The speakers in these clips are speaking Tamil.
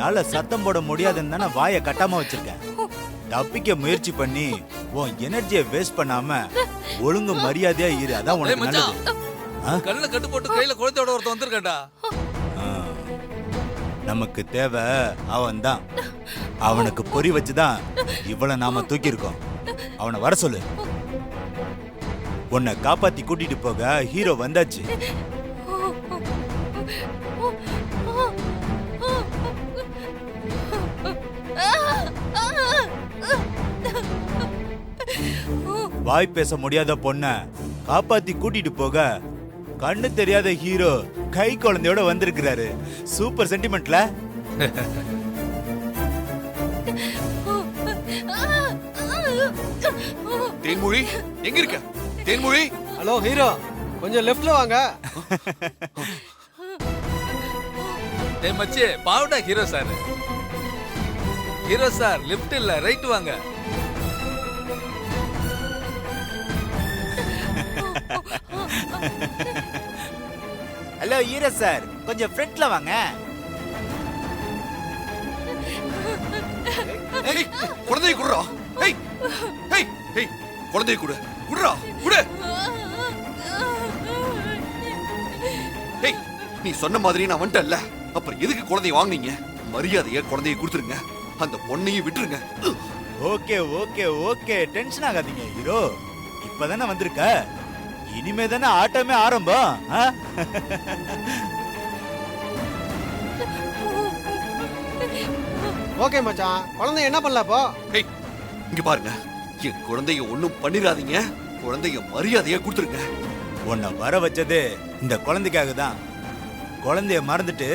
உன்னால சத்தம் போட முடியாதுன்னு தானே வாயை கட்டாம வச்சிருக்கேன். தப்பிக்க முயற்சி பண்ணி உன் எனர்ஜியை வேஸ்ட் பண்ணாம ஒழுங்கு மரியாதையா இரு. அதான் உனக்கு நல்லது. கல்ல கட்டு போட்டு கையில குழந்தையோட ஒருத்தன் வந்திருக்கா. நமக்கு தேவை அவன் தான். அவனுக்கு பொறி வச்சுதான் இவ்வளவு நாம தூக்கி இருக்கோம். அவனை வர சொல்லு. உன்னை காப்பாத்தி கூட்டிட்டு போக ஹீரோ வந்தாச்சு. வாய் பேச முடியாத பொண்ண காப்பாத்தி கூட்டிட்டு போக கண்ணு தெரியாத ஹீரோ கை குழந்தையோட வந்திருக்கிறாரு. சூப்பர் சென்டிமெண்ட்ல. தேன்மொழி எங்க இருக்க? தேன்மொழி. ஹலோ ஹீரோ, கொஞ்சம் லெஃப்ட்ல வாங்க. டேய் மச்சி, பாவுடா hero sir. Hero sir left இல்ல ரைட் வாங்க. ஹலோ ஹீரோ சார், கொஞ்சம் ஃப்ரண்ட்ல வாங்க. ஏய் குழந்தையை குடுறா. ஏய் ஏய் ஏய் குழந்தையை குடு. குடுறா குடு. ஏய் நீ சொன்ன மாதிரி நான் வந்துட்டல்ல, அப்புறம் எதுக்கு குழந்தையை வாங்குனீங்க? மரியாதையா குழந்தையை கொடுத்துருங்க, அந்த பொண்ணையும் விட்டுருங்க. ஓகே ஓகே ஓகே, டென்ஷன் ஆகாதீங்க ஹீரோ. இப்பதானே வந்திருக்க, இனிமே தானே ஆட்டமே ஆரம்பம். ஓகே மச்சான், குழந்தை என்ன பண்ணல அப்போ? ஏய் இங்க பாருங்க, என் குழந்தைய ஒண்ணும் பண்ணிராதீங்க, குழந்தைய மரியாதையா கொடுத்துருங்க. உன்னை வர வச்சது இந்த குழந்தைக்காக தான். குழந்தைய மறந்துட்டு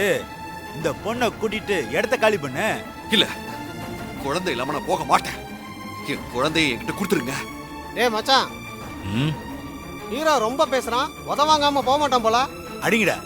இந்த பொண்ணை கூட்டிட்டு இடத்த காலி பண்ணு. இல்ல, குழந்தை இல்லாம நான் போக மாட்டேன். என் குழந்தைய என்கிட்ட கொடுத்துருங்க. டேய் மச்சான், ஹீரோ ரொம்ப பேசுறான், உதவாங்காம போக மாட்டான் போல. அடிங்கடா.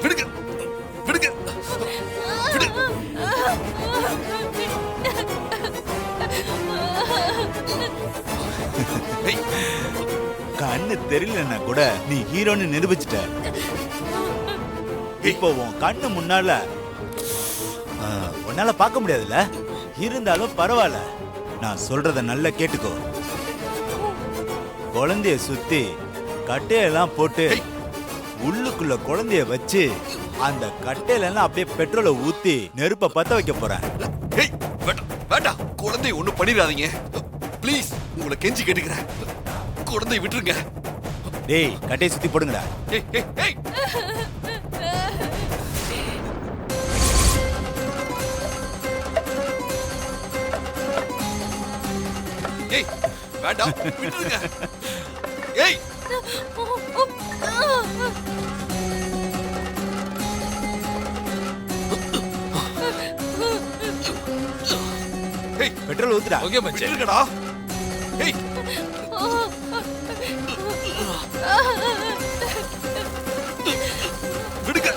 விடுங்க விடுங்க விடு. கண்ணு தெரியலன்னா கூட நீ ஹீரோன்னு நிரூபிச்சிட்ட. இப்போ உன் கண்ணு முன்னால உன்னால பார்க்க முடியாதுல்ல, இருந்தாலும் பரவாயில்ல. நான் சொல்றத நல்லா கேட்டுக்கோ. குழந்தைய சுத்தி கட்டையெல்லாம் போட்டு உள்ளுக்குள்ள குழந்தைய வச்சு அந்த கட்டையில எல்லாம் அப்படியே பெட்ரோலை ஊத்தி நெருப்ப பத்த வைக்க போறேன். வேண்டாம், குழந்தைய ஒண்ணும் பண்ணிடாதீங்க ப்ளீஸ், உங்களை கெஞ்சி கேட்டுக்கிறேன். குழந்தைய விட்டுருங்க. டேய் கட்டையை சுத்தி போடுங்கடா. ஏய் ஏய் ஏய் ஏய் வேண்டாம், விட்டுருங்க. ஏய் பெட்ரோல் ஊத்துடா. ஓகே மச்சி, இருக்கடா. ஏய் விடுங்க.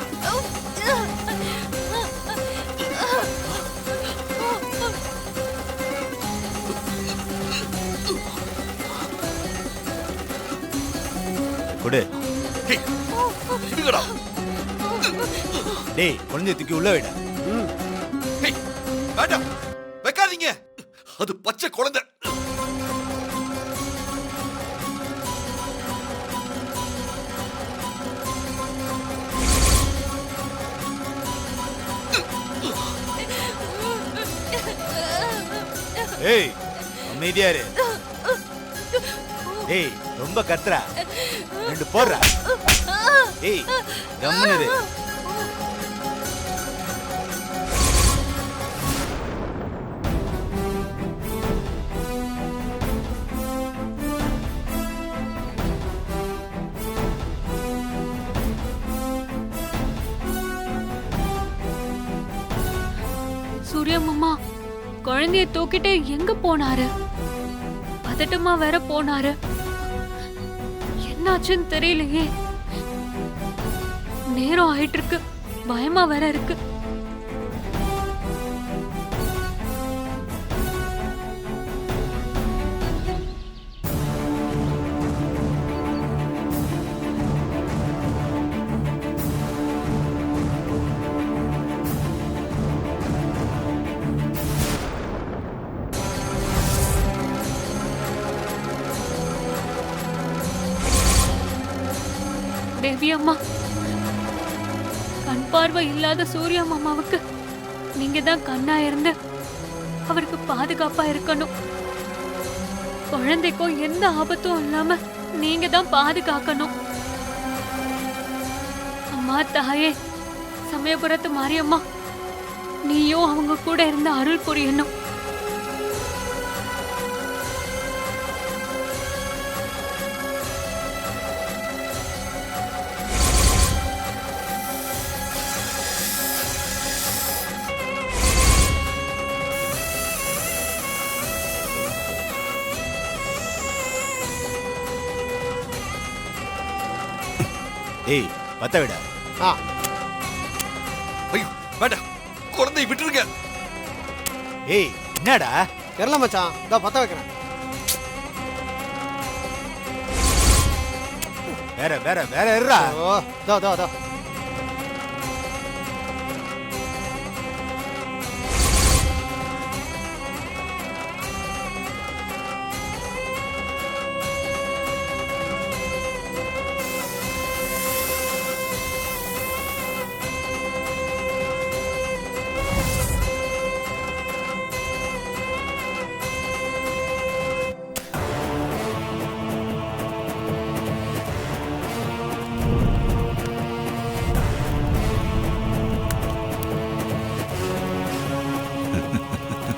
கொடு. ஏய் விடுங்கடா. டேய் குழந்தைய தூக்கி உள்ள விட. ஏய் வேண்டாம், வைக்காதீங்க, அது பச்சை குழந்தை. அமைதியா இரு. ஏய் ரொம்ப கத்துறா. 2 போடுறா. ஏய் கம்முனு இரு. சூர்யா மாமா குழந்தைய தூக்கிட்டு எங்க போனாரு? பதட்டமா வேற போனாரு. என்னாச்சுன்னு தெரியலையே. நேரம் ஆயிட்டு இருக்கு. பயமா வேற இருக்கு. தேவி அம்மா, கண் பார்வை இல்லாத சூர்யா மாமாவுக்கு நீங்க தான் கண்ணா இருந்து அவருக்கு பாதுகாப்பா இருக்கணும். குழந்தைக்கும் எந்த ஆபத்தும் இல்லாம நீங்க தான் பாதுகாக்கணும். அம்மா தாயே, சமயபுரத்து மாரியம்மா, நீயும் அவங்க கூட இருந்து அருள் புரியணும். ஏய் பத்த விட. ஆ ஐயோ வேண்டாம், குழந்தையை விட்டுருங்க. ஏய் என்னடா? தெரியல மச்சான், இதோ பத்த வைக்கிறேன். வேற வேற வேற இருடா. ஓ தோ தோ தோ.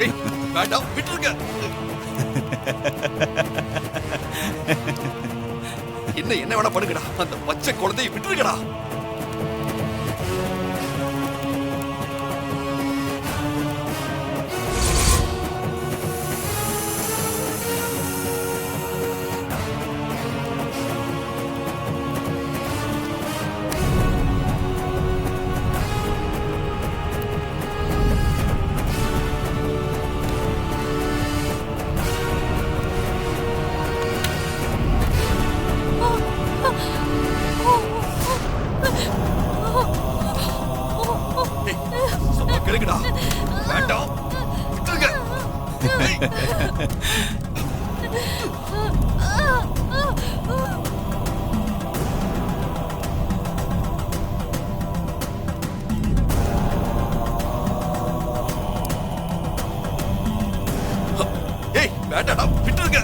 ஏய், வேண்டாம் விட்டுருங்க. என்ன வேணா பண்ணுங்கடா, அந்த பச்சை குழந்தையை விட்டுருங்கடா. கெடுங்கடா, வேண்டாம் விட்டுருங்க. ஏய் வேண்டாடா, விட்டுருங்க.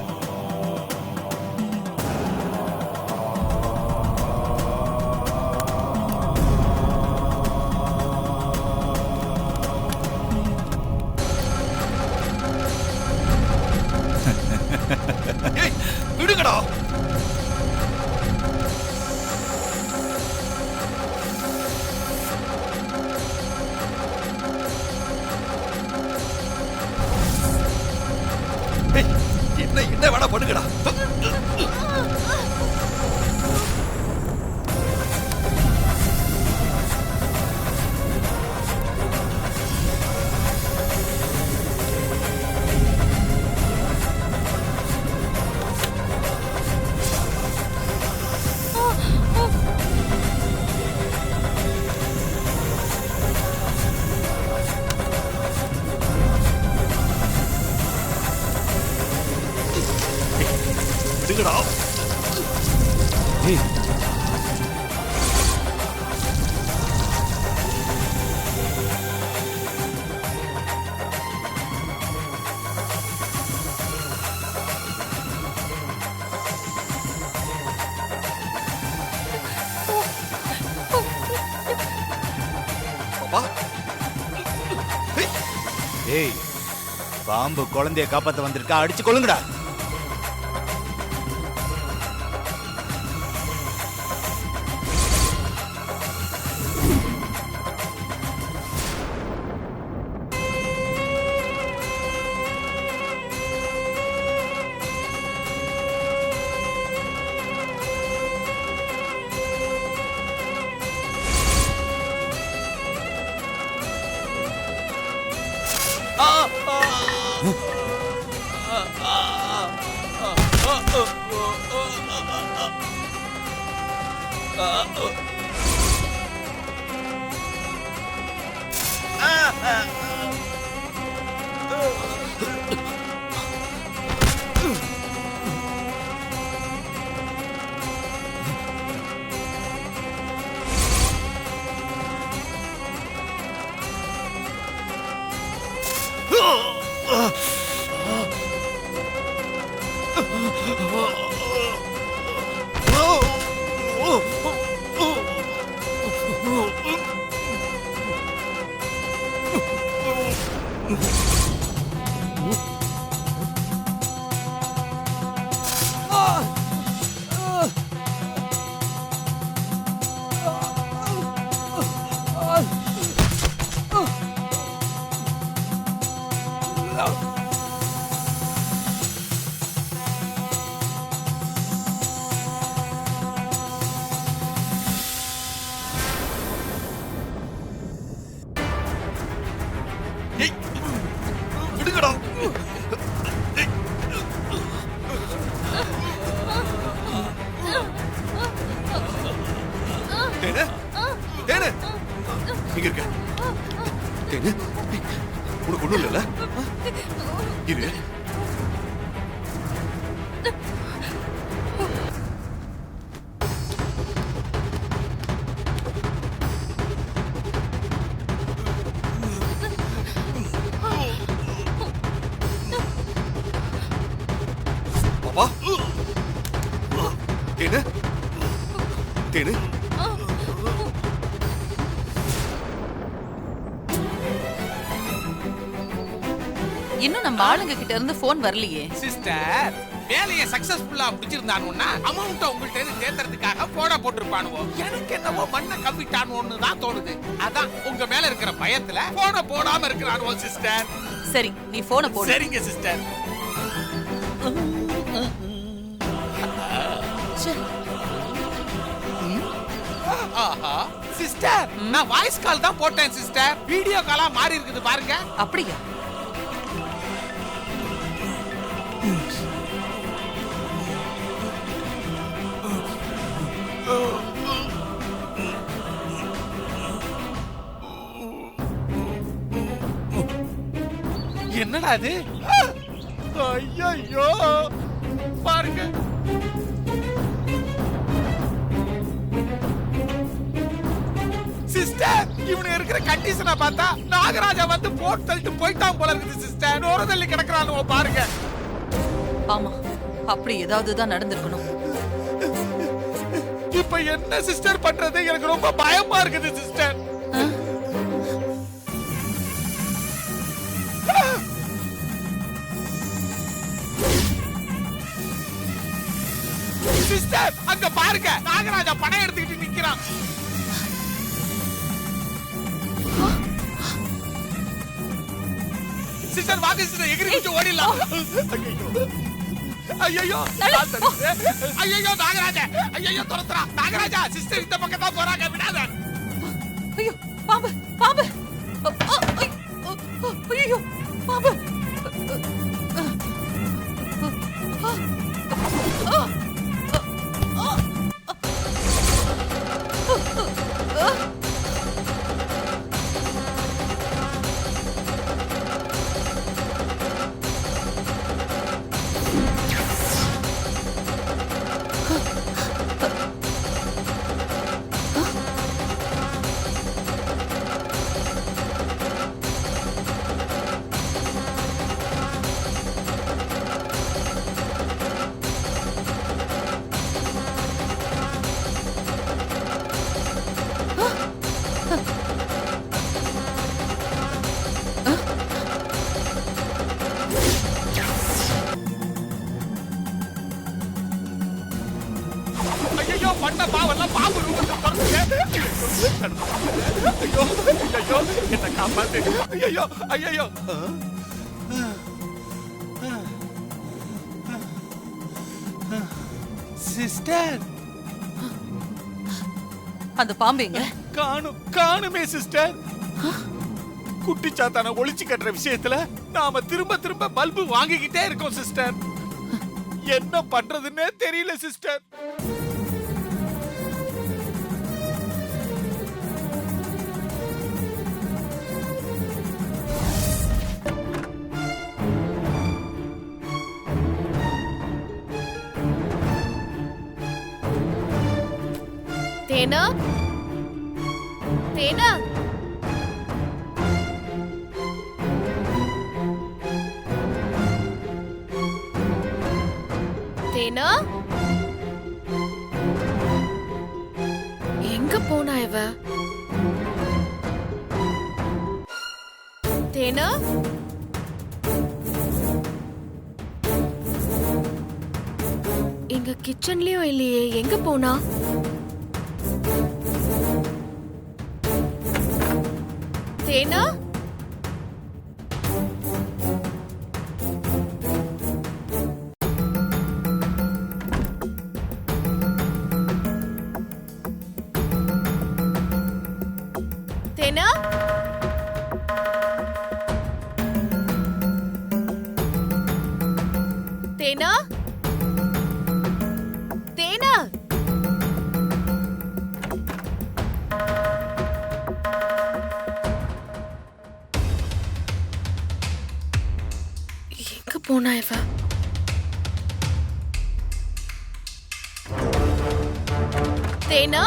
ஏய் விடுங்கடா. ஏய் என்ன வேணா பண்ணுங்கடா. விடுங்கடா. ஏய் அப்பா ஏய், பாம்பு குழந்தைய காப்பாத்த வந்திருக்கா, அடிச்சு கொள்ளுங்கடா. விடுங்கடா. தேனு, தேனு, எங்க இருக்க? தேனு, உனக்கு ஒண்ணும் இல்லைல்ல? இரு. பாப்பா, தேனு, தேனு. இன்னும் நம்ம ஆளுங்க கிட்ட இருந்து போன் வரலையே. சிஸ்டர், வேலையை சக்சஸ்ஃபுல்லா முடிச்சிருந்தானுன்னா அமௌண்ட் உங்கள்ட்ட இருந்து தேர்ந்தறதுக்காக போட போட்டிருப்பானுவோ. எனக்கு என்னவோ மண்ணை கவ்விட்டானுன்னு தான் தோணுது. அதான் உங்க மேல இருக்கிற பயத்துல போன போடாம இருக்கிறானுவோ சிஸ்டர். சரி, நீ போனை போடு. சரிங்க சிஸ்டர். ஆஹா சிஸ்டர், நான் வாய்ஸ் கால் தான் போட்டேன் சிஸ்டர். வீடியோ காலா மாறி இருக்குது பாருங்க. அப்படியா? என்னடா இது? ஐயோ பாருங்க. சிஸ்டர், இவனு இருக்கிற கண்டிஷனை பார்த்தா நாகராஜா வந்து போட்டு தள்ளிட்டு போயிட்டான் போல இருக்குது சிஸ்டர். நோர தள்ளி கிடக்குறானோ பாருங்க. ஆமா, அப்படி ஏதாவது தான் நடந்திருக்கணும். இப்ப என்ன சிஸ்டர் பண்றது? எனக்கு ரொம்ப பயமா இருக்குது சிஸ்டர். சிஸ்டர், அங்க பாருங்க, நாகராஜா பணம் எடுத்துக்கிட்டு நிக்கிறான். சிஸ்டர் வாங்க சிஸ்டர், எகிரி குச்சி ஓடிடலாம். ஐயோ ஐயோ நாகராஜா, ஐயோ துரத்துறா. நாகராஜா, சிஸ்டர் இந்த பக்கம் தான் போறாங்க, விடாத. ஐயோ, பாம்பு, பாம்பு. ஐயோ, பாம்பு. ஐயோ பண்ண பாவெல்லாம் பாம்பு ரூபத்தை திறந்துங்க. ஐயோ ஐயோ என்ன காப்பாத்து. ஐயோ ஐயோ சிஸ்டர் அந்த பாம்பு எங்க? காணுமே சிஸ்டர். குட்டி சாத்தான ஒளிச்சு கட்டுற விஷயத்துல நாம திரும்ப திரும்ப பல்பு வாங்கிக்கிட்டே இருக்கோம் சிஸ்டர். என்ன பண்றதுன்னே தெரியல சிஸ்டர். தேனா தேனா தேனா எங்க போனா இவ? தேனா எங்க கிச்சன்லயும் இல்லையே, எங்க போனா? தேனா தேனா தேனா தேனா எங்க போனா இவ? தேனா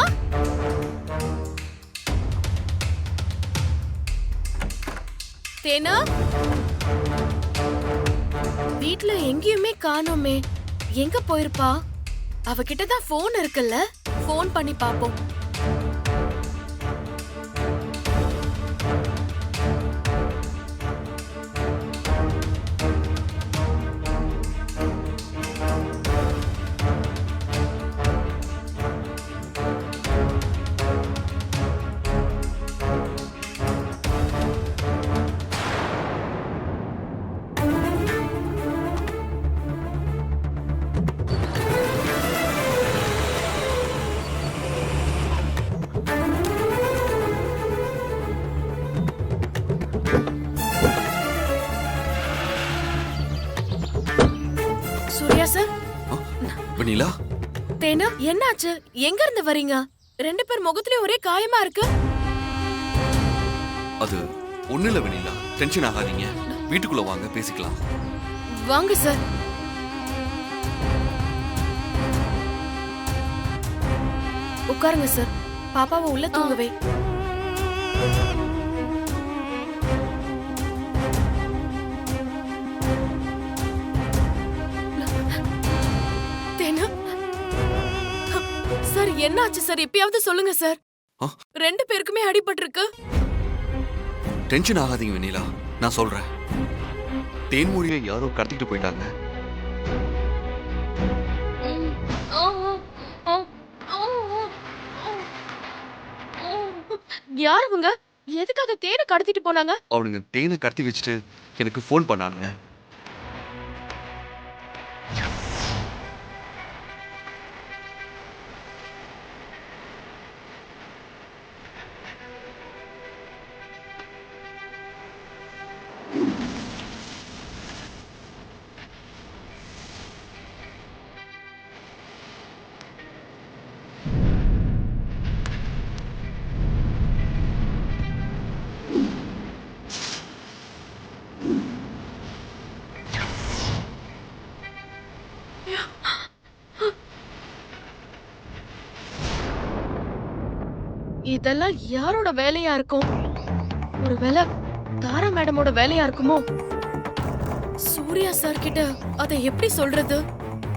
தேனா வீட்ல எங்கேயுமே காணோமே, எங்க போயிருப்பா? அவகிட்ட தான் போன் இருக்குல்ல, போன் பண்ணி பாப்போம். சூர்யா சார். வெண்ணிலா, தேனா என்னாச்சு? எங்க இருந்து வரீங்க? ரெண்டு பேர் முகத்திலே ஒரே காயமா இருக்கு. அது ஒண்ணு இல்ல வெண்ணிலா, டென்ஷன் ஆகாதீங்க. வீட்டுக்குள்ள வாங்க, பேசிக்கலாம். வாங்க சார். உட்காருங்க சார். பாப்பாவை உள்ள தூங்கவே. தேனா சார், என்னாச்சு சார்? எப்பயாவது சொல்லுங்க சார். ரெண்டு பேருக்குமே அடிபட்டிருக்கு. டென்ஷன் ஆகாதீங்க வெண்ணிலா, நான் சொல்றேன். தேன்மொழியை யாரோ கடத்திட்டு போயிட்டாங்க. யாருங்க? எதுக்காக தேனை கடத்திட்டு போனாங்க? அவனுங்க தேனை கடத்தி வச்சுட்டு எனக்கு ஃபோன் பண்ணானுங்க. இதெல்லாம் யாரோட வேலையா இருக்கும்? ஒருவேளை தாரா மேடமோட வேலையா இருக்குமோ? சூர்யா சார் கிட்ட அதை எப்படி சொல்றது?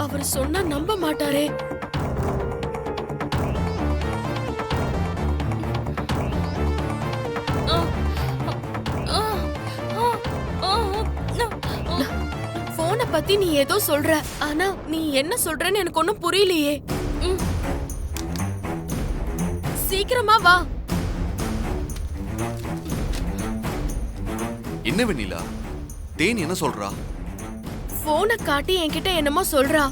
அவர் சொன்னா நம்ப மாட்டாரே. போனை பத்தி நீ ஏதோ சொல்ற, ஆனா நீ என்ன சொல்றன்னு எனக்கு ஒண்ணும் புரியலையே. சீக்கிரமா வா. என்ன வெண்ணிலா, தேன் என்ன சொல்றா? போனை காட்டி என்கிட்ட என்னமோ சொல்றா.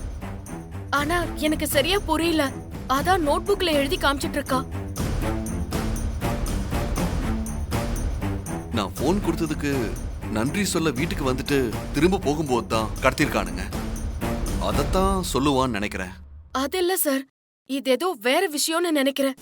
ஆனா எனக்கு சரியா புரியல. அதான் நோட்புக்ல எழுதி காமிச்சிட்டு இருக்கா. நான் போன் கொடுத்ததுக்கு நன்றி சொல்ல வீட்டுக்கு வந்துட்டு திரும்ப போகும்போது தான் கடத்திருக்கானுங்க. அதத்தான் சொல்லுவான்னு நினைக்கிறேன். அது இல்ல சார், இது ஏதோ வேற விஷயம்னு நினைக்கிறேன்.